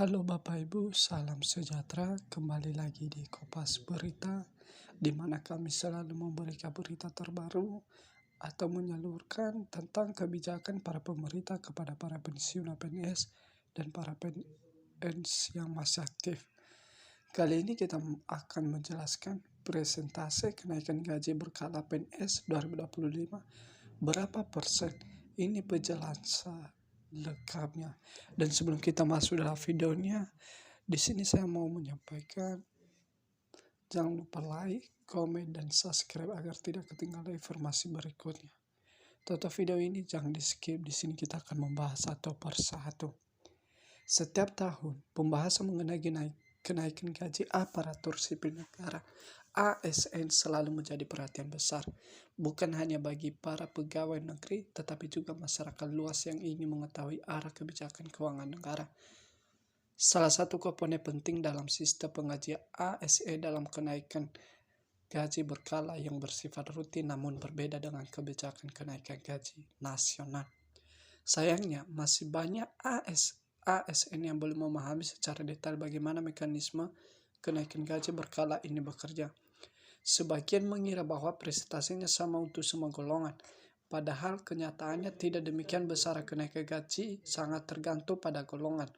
Halo Bapak Ibu, salam sejahtera. Kembali lagi di Kopas Berita, di mana kami selalu memberikan berita terbaru atau menyalurkan tentang kebijakan para pemerintah kepada para pensiunan PNS dan para PNS yang masih aktif. Kali ini kita akan menjelaskan presentase kenaikan gaji berkala PNS 2025 berapa persen. Ini penjelasan lengkapnya. Dan sebelum kita masuk dalam videonya, di sini saya mau menyampaikan jangan lupa like, komen, dan subscribe agar tidak ketinggalan informasi berikutnya. Tonton video ini jangan di skip. Di sini kita akan membahas satu persatu. Setiap tahun pembahasan mengenai kenaikan gaji aparatur sipil negara ASN selalu menjadi perhatian besar, bukan hanya bagi para pegawai negeri, tetapi juga masyarakat luas yang ingin mengetahui arah kebijakan keuangan negara. Salah satu komponen penting dalam sistem pengajian ASN dalam kenaikan gaji berkala yang bersifat rutin namun berbeda dengan kebijakan kenaikan gaji nasional. Sayangnya, masih banyak ASN yang belum memahami secara detail bagaimana mekanisme kenaikan gaji berkala ini bekerja. Sebagian mengira bahwa presentasinya sama untuk semua golongan, padahal kenyataannya tidak demikian. Besar kenaikan gaji sangat tergantung pada golongan,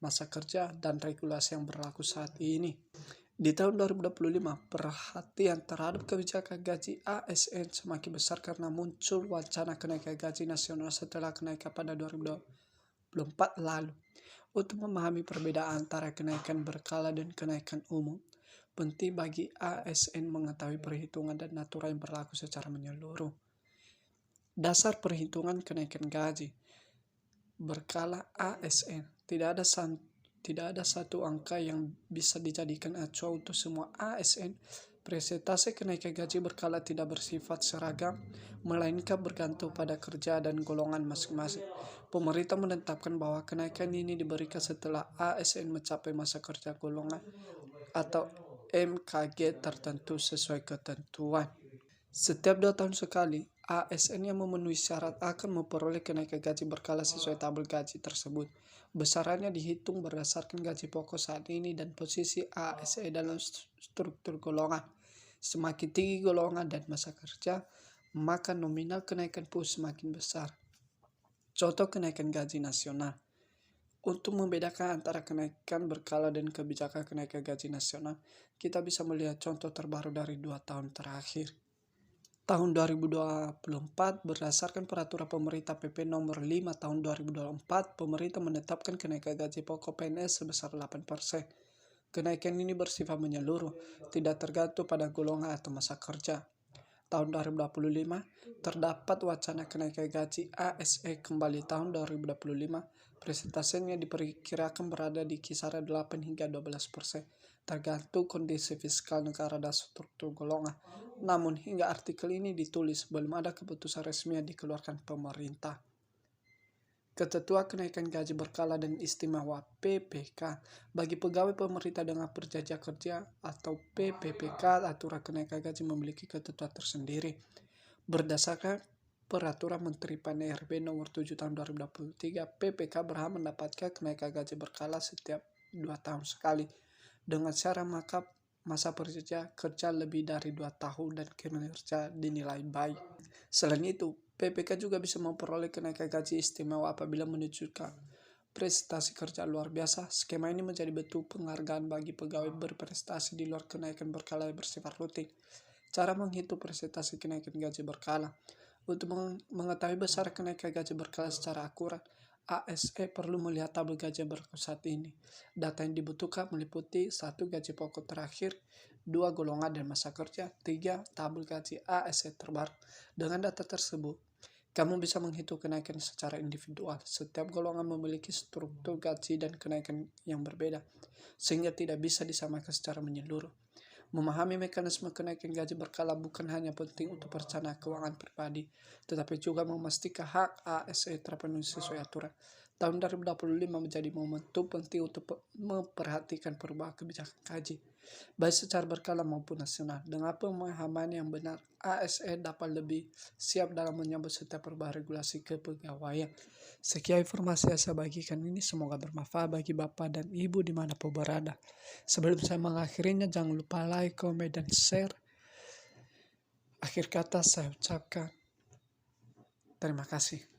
masa kerja, dan regulasi yang berlaku saat ini. Di tahun 2025, perhatian terhadap kebijakan gaji ASN semakin besar karena muncul wacana kenaikan gaji nasional setelah kenaikan pada 2024 lalu. Untuk memahami perbedaan antara kenaikan berkala dan kenaikan umum, penting bagi ASN mengetahui perhitungan dan aturan yang berlaku secara menyeluruh. Dasar perhitungan kenaikan gaji berkala ASN. Tidak ada satu angka yang bisa dijadikan acuan untuk semua ASN. Presentase kenaikan gaji berkala tidak bersifat seragam, melainkan bergantung pada kerja dan golongan masing-masing. Pemerintah menetapkan bahwa kenaikan ini diberikan setelah ASN mencapai masa kerja golongan atau MKG tertentu sesuai ketentuan. Setiap 2 tahun sekali, ASN yang memenuhi syarat akan memperoleh kenaikan gaji berkala sesuai tabel gaji tersebut. Besarannya dihitung berdasarkan gaji pokok saat ini dan posisi ASN dalam struktur golongan. Semakin tinggi golongan dan masa kerja, maka nominal kenaikan pun semakin besar. Contoh kenaikan gaji nasional. Untuk membedakan antara kenaikan berkala dan kebijakan kenaikan gaji nasional, kita bisa melihat contoh terbaru dari 2 tahun terakhir. Tahun 2024, berdasarkan peraturan pemerintah PP nomor 5 tahun 2024, pemerintah menetapkan kenaikan gaji pokok PNS sebesar 8%. Kenaikan ini bersifat menyeluruh, tidak tergantung pada golongan atau masa kerja. Tahun 2025, terdapat wacana kenaikan gaji ASN kembali tahun 2025. Presentasinya diperkirakan berada di kisaran 8 hingga 12%, tergantung kondisi fiskal negara dan struktur golongan. Namun hingga artikel ini ditulis, belum ada keputusan resmi yang dikeluarkan pemerintah. Ketentuan kenaikan gaji berkala dan istimewa PPK. Bagi pegawai pemerintah dengan perjanjian kerja atau PPPK, aturan kenaikan gaji memiliki ketentuan tersendiri. Berdasarkan Peraturan Menteri PAN-RB nomor 7 tahun 2023, PPK berhak mendapatkan kenaikan gaji berkala setiap 2 tahun sekali, dengan syarat masa kerja lebih dari 2 tahun dan kinerja dinilai baik. Selain itu, PPK juga bisa memperoleh kenaikan gaji istimewa apabila menunjukkan prestasi kerja luar biasa. Skema ini menjadi bentuk penghargaan bagi pegawai berprestasi di luar kenaikan berkala yang bersifat rutin. Cara menghitung presentasi kenaikan gaji berkala. Untuk mengetahui besar kenaikan gaji berkala secara akurat, ASE perlu melihat tabel gaji yang berlaku saat ini. Data yang dibutuhkan meliputi 1. Gaji pokok terakhir, 2. Golongan dan masa kerja, 3. Tabel gaji ASE terbaru. Dengan data tersebut, kamu bisa menghitung kenaikan secara individual. Setiap golongan memiliki struktur gaji dan kenaikan yang berbeda, sehingga tidak bisa disamakan secara menyeluruh. Memahami mekanisme kenaikan gaji berkala bukan hanya penting untuk perencanaan keuangan pribadi, tetapi juga memastikan hak ASN terpenuhi sesuai aturan. Tahun 2025 menjadi momentum penting untuk memperhatikan perubahan kebijakan KJ, baik secara berkala maupun nasional. Dengan pemahaman yang benar, ASN dapat lebih siap dalam menyambut setiap perubahan regulasi kepegawaian. Sekian informasi yang saya bagikan ini, semoga bermanfaat bagi Bapak dan Ibu dimanapun berada. Sebelum saya mengakhirinya, jangan lupa like, komen, dan share. Akhir kata saya ucapkan terima kasih.